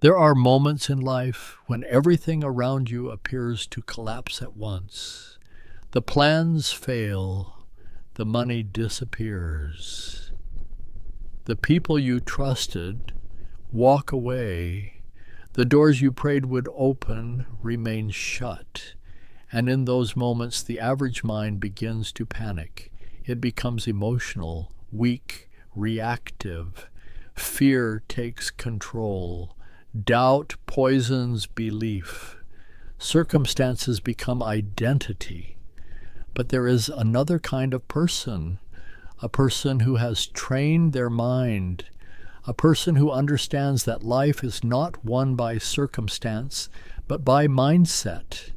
There are moments in life when everything around you appears to collapse at once. The plans fail, the money disappears. The people you trusted walk away. The doors you prayed would open remain shut. And in those moments, the average mind begins to panic. It becomes emotional, weak, reactive. Fear takes control. Doubt poisons belief. Circumstances become identity. But there is another kind of person, a person who has trained their mind, a person who understands that life is not won by circumstance, but by mindset,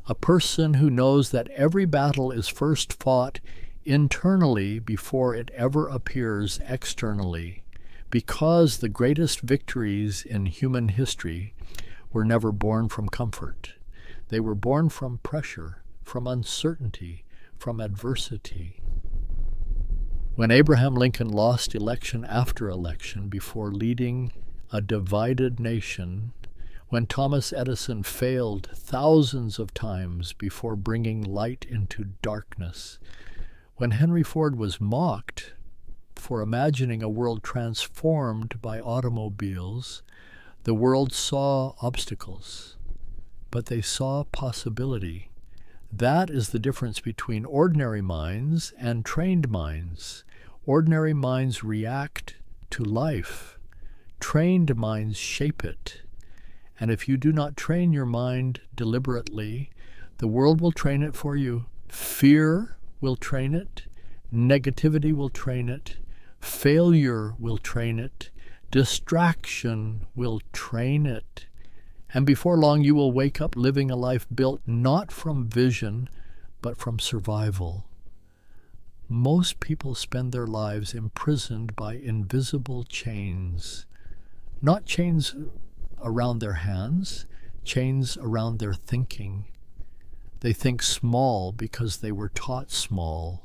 a person who knows that every battle is first fought internally before it ever appears externally, because the greatest victories in human history were never born from comfort. They were born from pressure, from uncertainty, from adversity. When Abraham Lincoln lost election after election before leading a divided nation, when Thomas Edison failed thousands of times before bringing light into darkness, when Henry Ford was mocked for imagining a world transformed by automobiles, the world saw obstacles, but they saw possibility. That is the difference between ordinary minds and trained minds. Ordinary minds react to life. Trained minds shape it. And if you do not train your mind deliberately, the world will train it for you. Fear will train it. Negativity will train it. Failure will train it. Distraction will train it. And before long, you will wake up living a life built not from vision, but from survival. Most people spend their lives imprisoned by invisible chains. Not chains around their hands, chains around their thinking. They think small because they were taught small.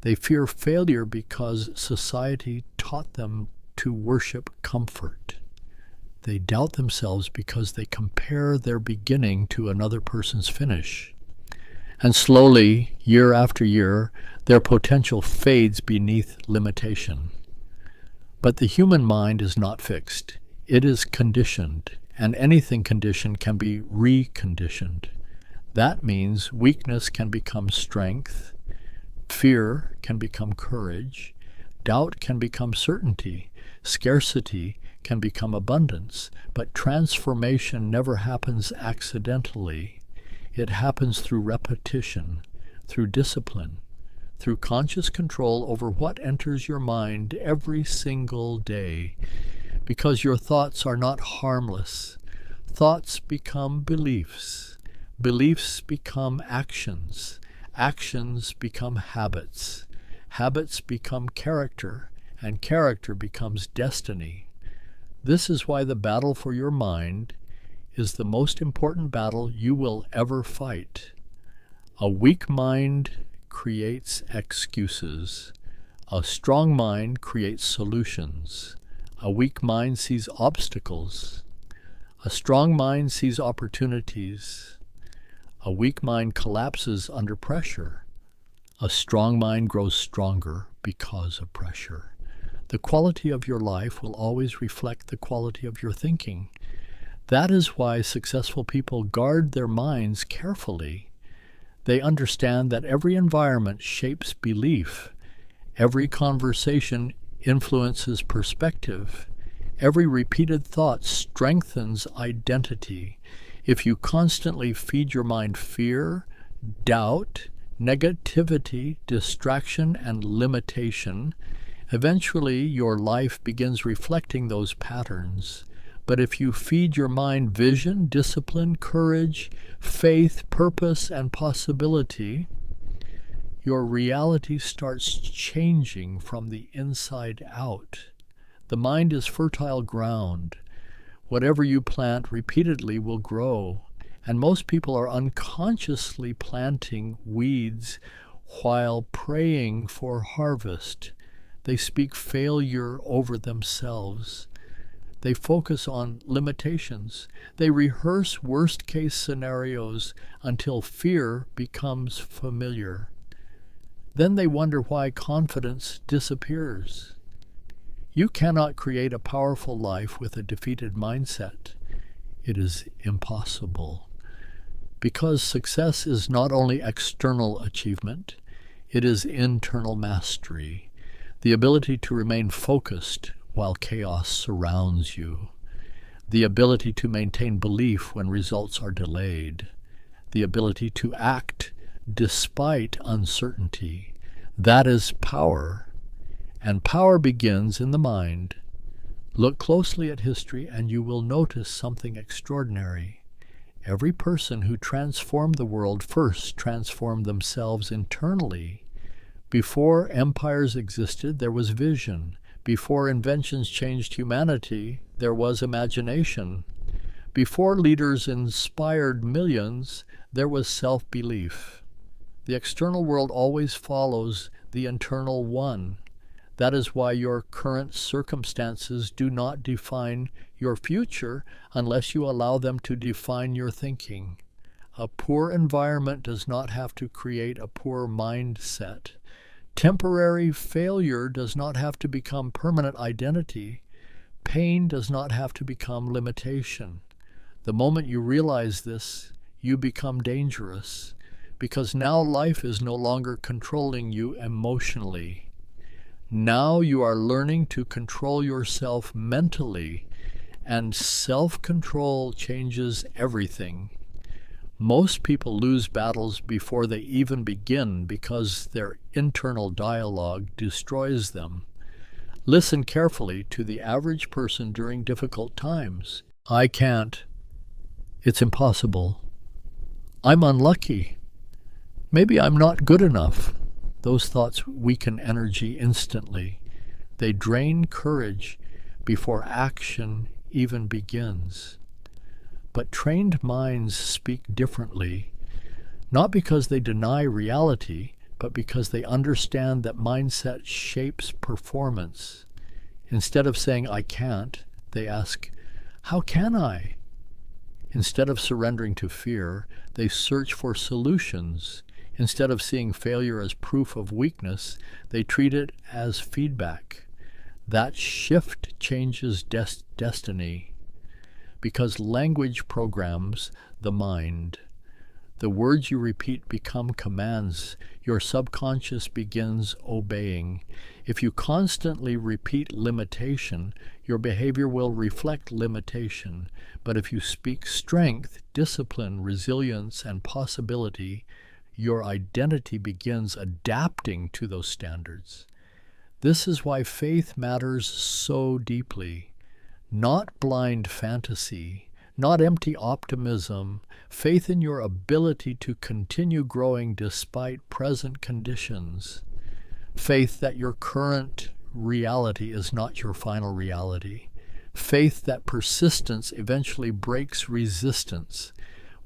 They fear failure because society taught them to worship comfort. They doubt themselves because they compare their beginning to another person's finish. And slowly, year after year, their potential fades beneath limitation. But the human mind is not fixed. It is conditioned, and anything conditioned can be reconditioned. That means weakness can become strength, fear can become courage, doubt can become certainty, scarcity can become abundance, but transformation never happens accidentally. It happens through repetition, through discipline, through conscious control over what enters your mind every single day. Because your thoughts are not harmless. Thoughts become beliefs. Beliefs become actions. Actions become habits. Habits become character, and character becomes destiny. This is why the battle for your mind is the most important battle you will ever fight. A weak mind creates excuses. A strong mind creates solutions. A weak mind sees obstacles. A strong mind sees opportunities. A weak mind collapses under pressure. A strong mind grows stronger because of pressure. The quality of your life will always reflect the quality of your thinking. That is why successful people guard their minds carefully. They understand that every environment shapes belief. Every conversation influences perspective. Every repeated thought strengthens identity. If you constantly feed your mind fear, doubt, negativity, distraction, and limitation, eventually your life begins reflecting those patterns. But if you feed your mind vision, discipline, courage, faith, purpose, and possibility, your reality starts changing from the inside out. The mind is fertile ground. Whatever you plant repeatedly will grow, and most people are unconsciously planting weeds while praying for harvest. They speak failure over themselves. They focus on limitations. They rehearse worst-case scenarios until fear becomes familiar. Then they wonder why confidence disappears. You cannot create a powerful life with a defeated mindset. It is impossible. Because success is not only external achievement, it is internal mastery, the ability to remain focused while chaos surrounds you, the ability to maintain belief when results are delayed, the ability to act despite uncertainty. That is power, and power begins in the mind. Look closely at history and you will notice something extraordinary. Every person who transformed the world first transformed themselves internally. Before empires existed, there was vision. Before inventions changed humanity, there was imagination. Before leaders inspired millions, there was self-belief. The external world always follows the internal one. That is why your current circumstances do not define your future unless you allow them to define your thinking. A poor environment does not have to create a poor mindset. Temporary failure does not have to become permanent identity. Pain does not have to become limitation. The moment you realize this, you become dangerous, because now life is no longer controlling you emotionally. Now you are learning to control yourself mentally, and self-control changes everything. Most people lose battles before they even begin because their internal dialogue destroys them. Listen carefully to the average person during difficult times. I can't. It's impossible. I'm unlucky. Maybe I'm not good enough. Those thoughts weaken energy instantly. They drain courage before action even begins. But trained minds speak differently, not because they deny reality, but because they understand that mindset shapes performance. Instead of saying, I can't, they ask, how can I? Instead of surrendering to fear, they search for solutions. Instead of seeing failure as proof of weakness, they treat it as feedback. That shift changes destiny, because language programs the mind. The words you repeat become commands. Your subconscious begins obeying. If you constantly repeat limitation, your behavior will reflect limitation. But if you speak strength, discipline, resilience, and possibility, your identity begins adapting to those standards. This is why faith matters so deeply. Not blind fantasy, not empty optimism, faith in your ability to continue growing despite present conditions. Faith that your current reality is not your final reality. Faith that persistence eventually breaks resistance.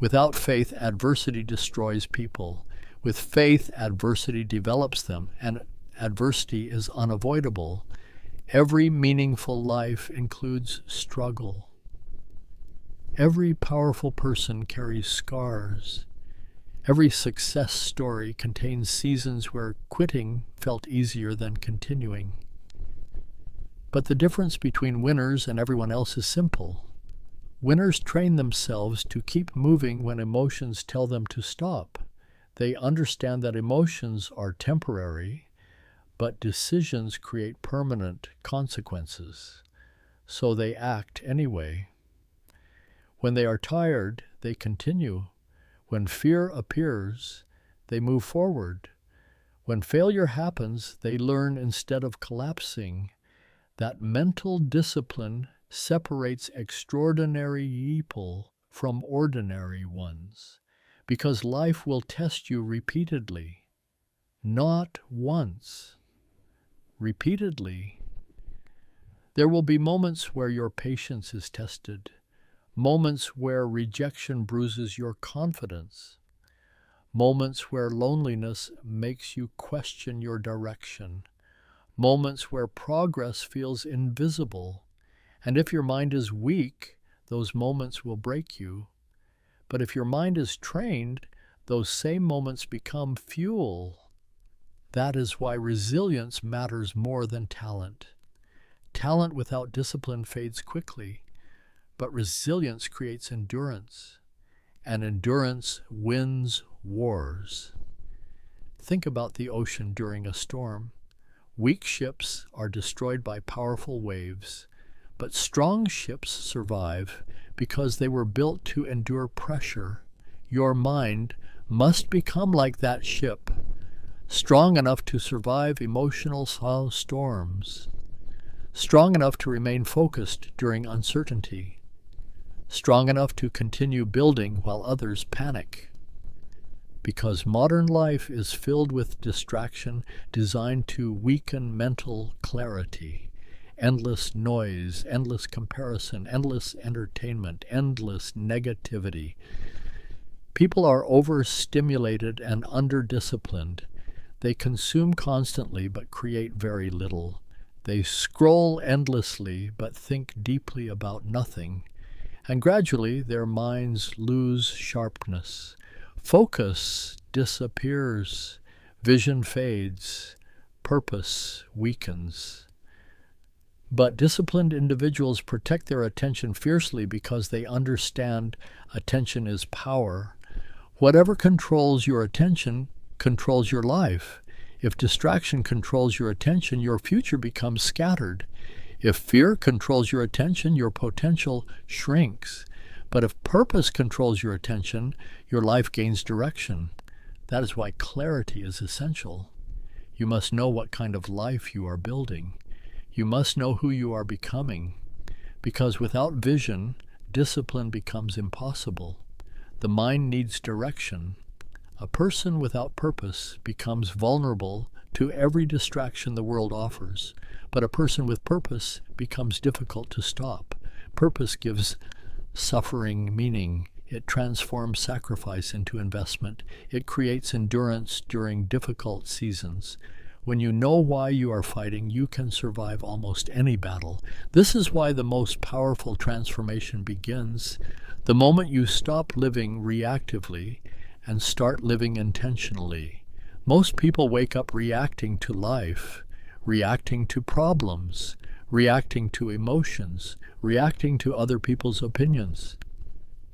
Without faith, adversity destroys people. With faith, adversity develops them, and adversity is unavoidable. Every meaningful life includes struggle. Every powerful person carries scars. Every success story contains seasons where quitting felt easier than continuing. But the difference between winners and everyone else is simple. Winners train themselves to keep moving when emotions tell them to stop. They understand that emotions are temporary, but decisions create permanent consequences, so they act anyway. When they are tired, they continue. When fear appears, they move forward. When failure happens, they learn instead of collapsing. That mental discipline separates extraordinary people from ordinary ones, because life will test you repeatedly, not once. Repeatedly. There will be moments where your patience is tested, moments where rejection bruises your confidence, moments where loneliness makes you question your direction, moments where progress feels invisible, And if your mind is weak, those moments will break you. But if your mind is trained, those same moments become fuel. That is why resilience matters more than talent. Talent without discipline fades quickly, but resilience creates endurance, and endurance wins wars. Think about the ocean during a storm. Weak ships are destroyed by powerful waves, but strong ships survive because they were built to endure pressure. Your mind must become like that ship, strong enough to survive emotional storms, strong enough to remain focused during uncertainty, strong enough to continue building while others panic. Because modern life is filled with distraction designed to weaken mental clarity. Endless noise, endless comparison, endless entertainment, endless negativity. People are overstimulated and under-disciplined. They consume constantly but create very little. They scroll endlessly but think deeply about nothing. And gradually their minds lose sharpness. Focus disappears. Vision fades. Purpose weakens. But disciplined individuals protect their attention fiercely because they understand attention is power. Whatever controls your attention controls your life. If distraction controls your attention, your future becomes scattered. If fear controls your attention, your potential shrinks. But if purpose controls your attention, your life gains direction. That is why clarity is essential. You must know what kind of life you are building. You must know who you are becoming, because without vision, discipline becomes impossible. The mind needs direction. A person without purpose becomes vulnerable to every distraction the world offers, but a person with purpose becomes difficult to stop. Purpose gives suffering meaning. It transforms sacrifice into investment. It creates endurance during difficult seasons. When you know why you are fighting, you can survive almost any battle. This is why the most powerful transformation begins the moment you stop living reactively and start living intentionally. Most people wake up reacting to life, reacting to problems, reacting to emotions, reacting to other people's opinions.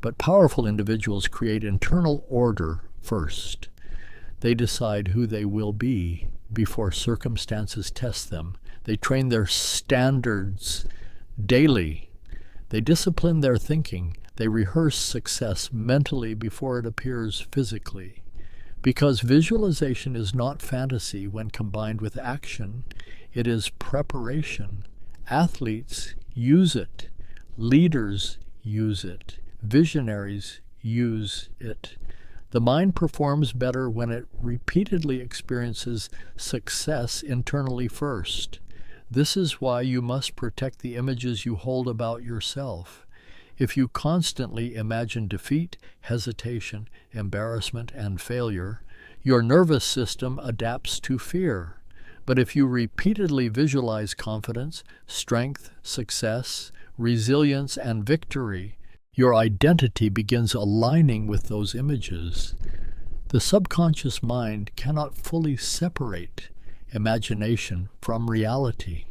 But powerful individuals create internal order first. They decide who they will be before circumstances test them. They train their standards daily. They discipline their thinking. They rehearse success mentally before it appears physically. Because visualization is not fantasy when combined with action, it is preparation. Athletes use it. Leaders use it. Visionaries use it. The mind performs better when it repeatedly experiences success internally first. This is why you must protect the images you hold about yourself. If you constantly imagine defeat, hesitation, embarrassment, and failure, your nervous system adapts to fear. But if you repeatedly visualize confidence, strength, success, resilience, and victory, your identity begins aligning with those images. The subconscious mind cannot fully separate imagination from reality.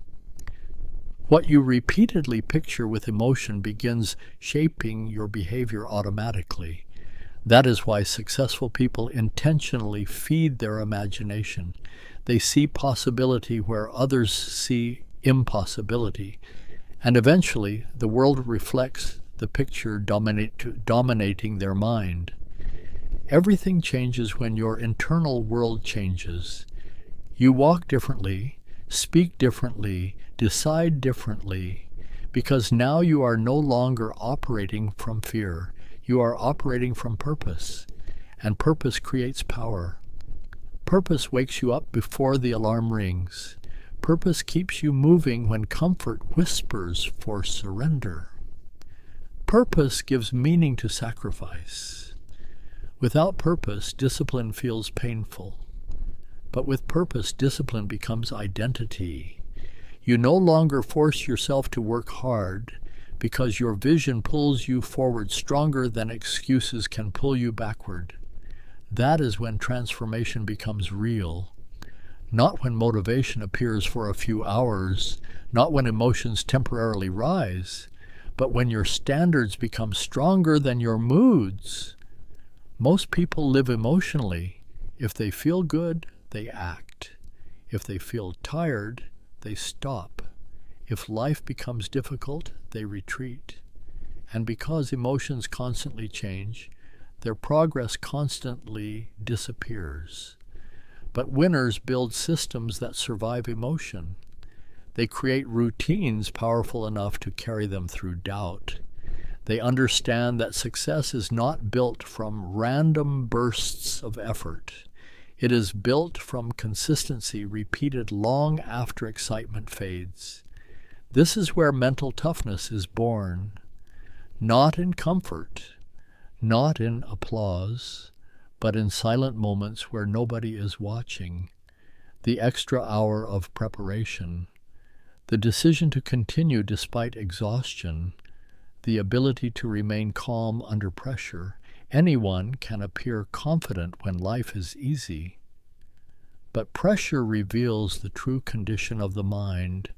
What you repeatedly picture with emotion begins shaping your behavior automatically. That is why successful people intentionally feed their imagination. They see possibility where others see impossibility. And eventually, the world reflects the picture dominating their mind. Everything changes when your internal world changes. You walk differently, speak differently, decide differently, because now you are no longer operating from fear. You are operating from purpose, and purpose creates power. Purpose wakes you up before the alarm rings. Purpose keeps you moving when comfort whispers for surrender. Purpose gives meaning to sacrifice. Without purpose, discipline feels painful. But with purpose, discipline becomes identity. You no longer force yourself to work hard because your vision pulls you forward stronger than excuses can pull you backward. That is when transformation becomes real, not when motivation appears for a few hours, not when emotions temporarily rise, but when your standards become stronger than your moods. Most people live emotionally. If they feel good, they act. If they feel tired, they stop. If life becomes difficult, they retreat. And because emotions constantly change, their progress constantly disappears. But winners build systems that survive emotion. They create routines powerful enough to carry them through doubt. They understand that success is not built from random bursts of effort. It is built from consistency repeated long after excitement fades. This is where mental toughness is born, not in comfort, not in applause, but in silent moments where nobody is watching. The extra hour of preparation, the decision to continue despite exhaustion, the ability to remain calm under pressure. Anyone can appear confident when life is easy. But pressure reveals the true condition of the mind.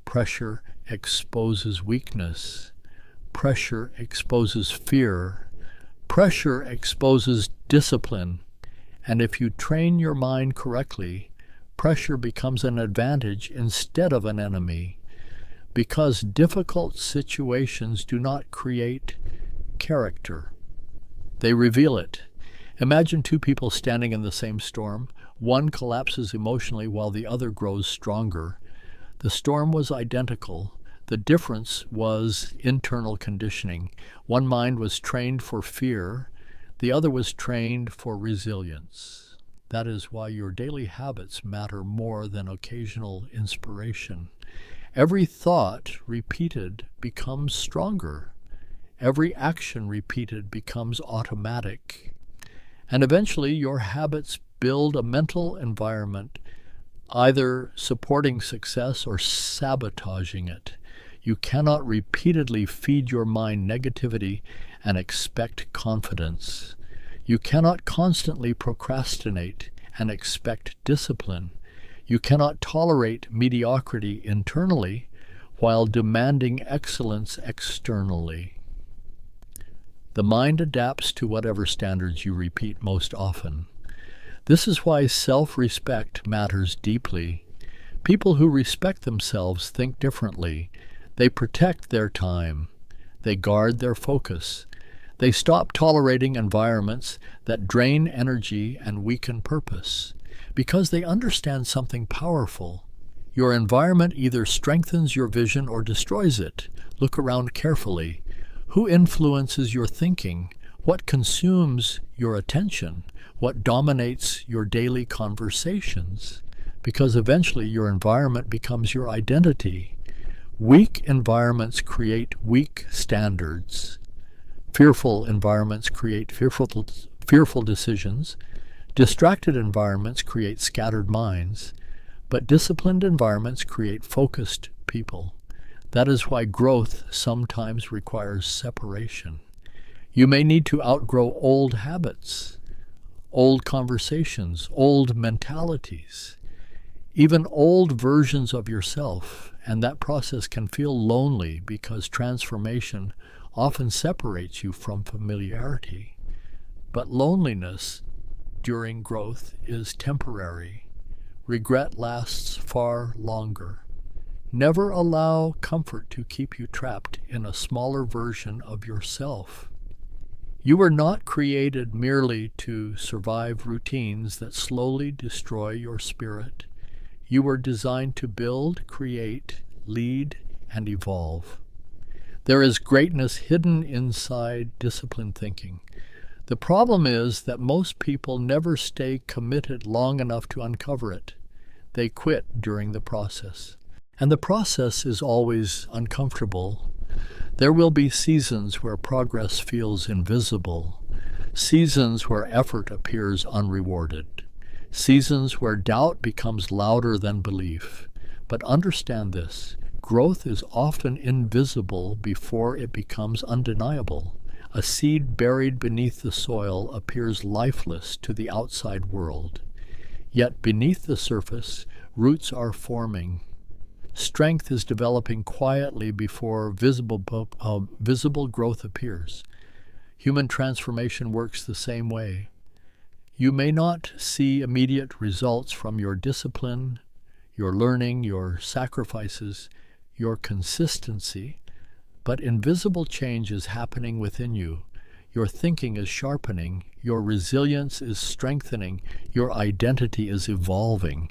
Pressure exposes weakness. Pressure exposes fear. Pressure exposes discipline. And if you train your mind correctly, pressure becomes an advantage instead of an enemy. Because difficult situations do not create character. They reveal it. Imagine two people standing in the same storm. One collapses emotionally while the other grows stronger. The storm was identical. The difference was internal conditioning. One mind was trained for fear. The other was trained for resilience. That is why your daily habits matter more than occasional inspiration. Every thought repeated becomes stronger. Every action repeated becomes automatic. And eventually your habits build a mental environment either supporting success or sabotaging it. You cannot repeatedly feed your mind negativity and expect confidence. You cannot constantly procrastinate and expect discipline. You cannot tolerate mediocrity internally while demanding excellence externally. The mind adapts to whatever standards you repeat most often. This is why self-respect matters deeply. People who respect themselves think differently. They protect their time. They guard their focus. They stop tolerating environments that drain energy and weaken purpose. Because they understand something powerful. Your environment either strengthens your vision or destroys it. Look around carefully. Who influences your thinking? What consumes your attention? What dominates your daily conversations? Because eventually your environment becomes your identity. Weak environments create weak standards. Fearful environments create fearful decisions. Distracted environments create scattered minds. But disciplined environments create focused people. That is why growth sometimes requires separation. You may need to outgrow old habits, old conversations, old mentalities, even old versions of yourself, and that process can feel lonely because transformation often separates you from familiarity. But loneliness during growth is temporary. Regret lasts far longer. Never allow comfort to keep you trapped in a smaller version of yourself. You were not created merely to survive routines that slowly destroy your spirit. You were designed to build, create, lead, and evolve. There is greatness hidden inside disciplined thinking. The problem is that most people never stay committed long enough to uncover it. They quit during the process. And the process is always uncomfortable. There will be seasons where progress feels invisible, seasons where effort appears unrewarded, seasons where doubt becomes louder than belief. But understand this, growth is often invisible before it becomes undeniable. A seed buried beneath the soil appears lifeless to the outside world. Yet beneath the surface, roots are forming. Strength is developing quietly before visible growth appears. Human transformation works the same way. You may not see immediate results from your discipline, your learning, your sacrifices, your consistency, but invisible change is happening within you. Your thinking is sharpening, your resilience is strengthening, your identity is evolving,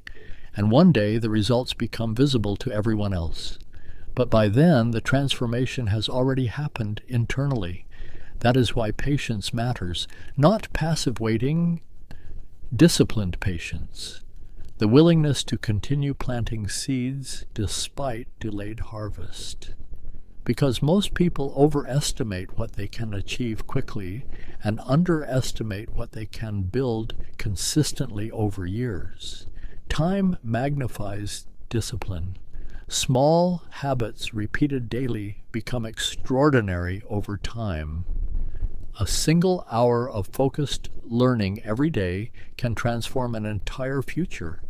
and one day the results become visible to everyone else. But by then, the transformation has already happened internally. That is why patience matters. Not passive waiting, disciplined patience. The willingness to continue planting seeds despite delayed harvest. Because most people overestimate what they can achieve quickly and underestimate what they can build consistently over years. Time magnifies discipline. Small habits repeated daily become extraordinary over time. A single hour of focused learning every day can transform an entire future.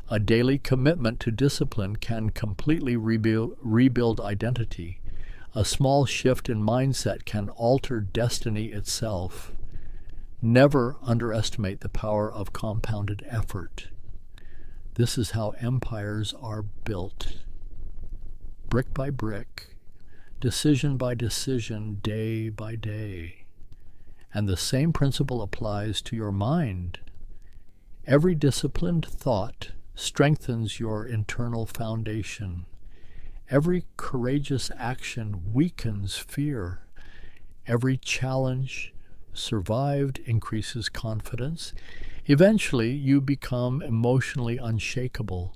A daily commitment to discipline can completely rebuild identity. A small shift in mindset can alter destiny itself. Never underestimate the power of compounded effort. This is how empires are built. Brick by brick, decision by decision, day by day. And the same principle applies to your mind. Every disciplined thought strengthens your internal foundation. Every courageous action weakens fear. Every challenge survived increases confidence. Eventually, you become emotionally unshakable,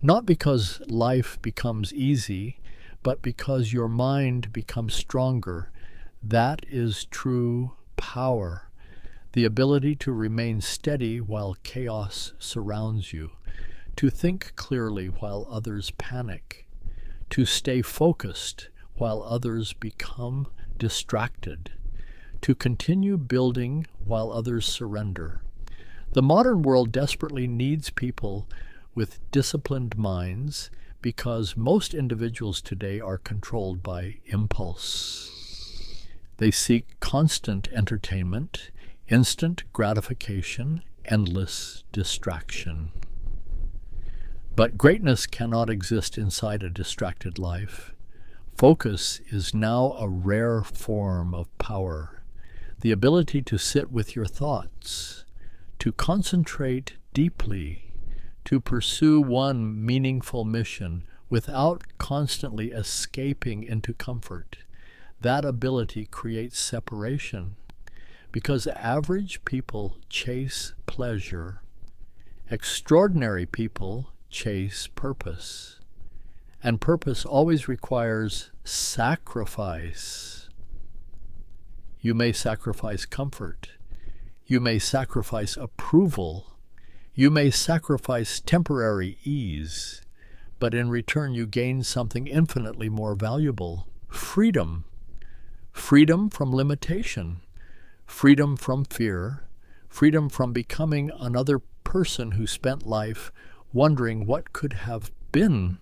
not because life becomes easy, but because your mind becomes stronger. That is true power, the ability to remain steady while chaos surrounds you, to think clearly while others panic, to stay focused while others become distracted, to continue building while others surrender. The modern world desperately needs people with disciplined minds because most individuals today are controlled by impulse. They seek constant entertainment, instant gratification, endless distraction. But greatness cannot exist inside a distracted life. Focus is now a rare form of power. The ability to sit with your thoughts, to concentrate deeply, to pursue one meaningful mission without constantly escaping into comfort. That ability creates separation because average people chase pleasure. Extraordinary people chase purpose. And purpose always requires sacrifice. You may sacrifice comfort. You may sacrifice approval. You may sacrifice temporary ease. But in return, you gain something infinitely more valuable: freedom. Freedom from limitation. Freedom from fear. Freedom from becoming another person who spent life wondering what could have been.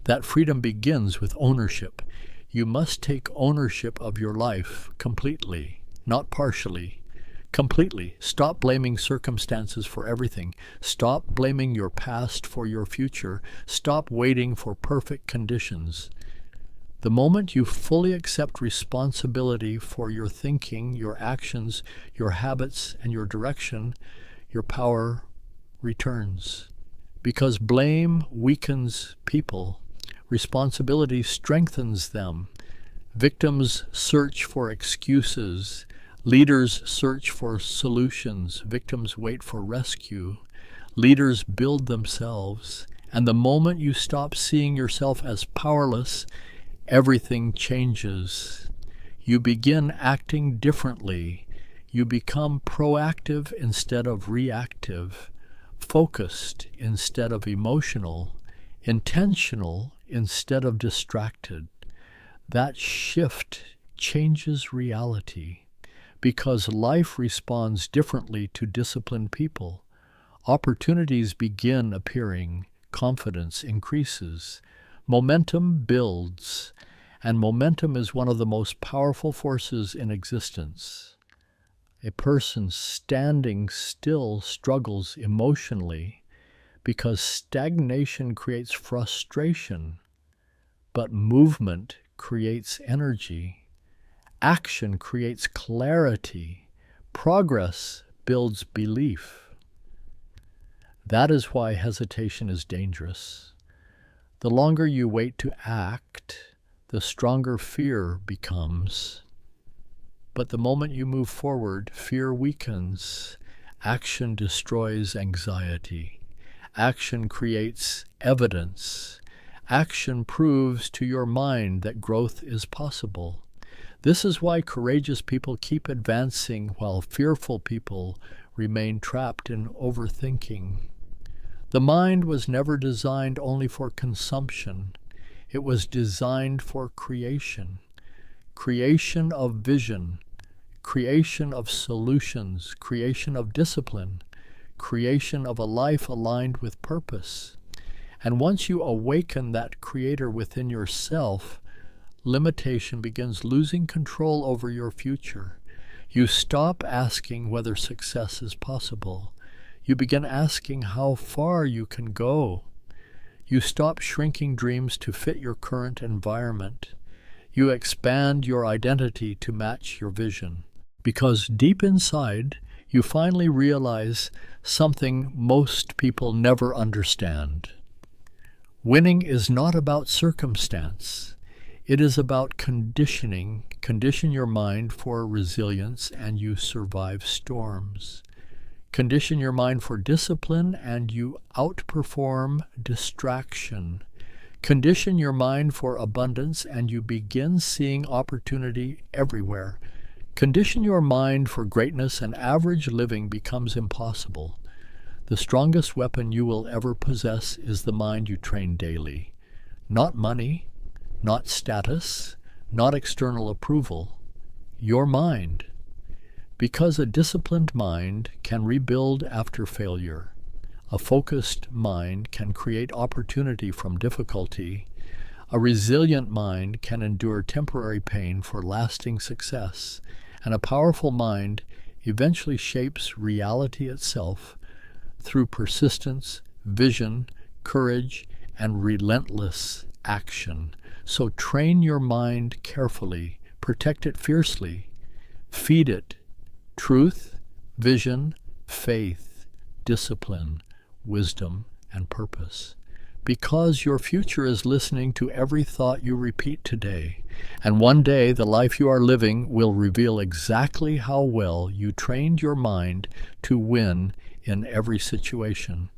That freedom begins with ownership. You must take ownership of your life completely, not partially. Completely. Stop blaming circumstances for everything. Stop blaming your past for your future. Stop waiting for perfect conditions. The moment you fully accept responsibility for your thinking, your actions, your habits, and your direction, your power returns. Because blame weakens people, responsibility strengthens them. Victims search for excuses. Leaders search for solutions. Victims wait for rescue. Leaders build themselves. And the moment you stop seeing yourself as powerless, everything changes. You begin acting differently. You become proactive instead of reactive, focused instead of emotional, Intentional instead of distracted. That shift changes reality because life responds differently to disciplined people. Opportunities begin appearing, confidence increases, momentum builds, and momentum is one of the most powerful forces in existence. A person standing still struggles emotionally because stagnation creates frustration, but movement creates energy. Action creates clarity. Progress builds belief. That is why hesitation is dangerous. The longer you wait to act, the stronger fear becomes. But the moment you move forward, fear weakens. Action destroys anxiety. Action creates evidence. Action proves to your mind that growth is possible. This is why courageous people keep advancing while fearful people remain trapped in overthinking. The mind was never designed only for consumption. It was designed for creation. Creation of vision, creation of solutions, creation of discipline, creation of a life aligned with purpose. And once you awaken that creator within yourself, limitation begins losing control over your future. You stop asking whether success is possible. You begin asking how far you can go. You stop shrinking dreams to fit your current environment. You expand your identity to match your vision. Because deep inside, you finally realize something most people never understand. Winning is not about circumstance. It is about conditioning. Condition your mind for resilience and you survive storms. Condition your mind for discipline and you outperform distraction. Condition your mind for abundance and you begin seeing opportunity everywhere. Condition your mind for greatness and average living becomes impossible. The strongest weapon you will ever possess is the mind you train daily. Not money, not status, not external approval. Your mind. Because a disciplined mind can rebuild after failure. A focused mind can create opportunity from difficulty. A resilient mind can endure temporary pain for lasting success. And a powerful mind eventually shapes reality itself through persistence, vision, courage, and relentless action. So train your mind carefully, protect it fiercely, feed it truth, vision, faith, discipline, wisdom, and purpose. Because your future is listening to every thought you repeat today, and one day the life you are living will reveal exactly how well you trained your mind to win in every situation.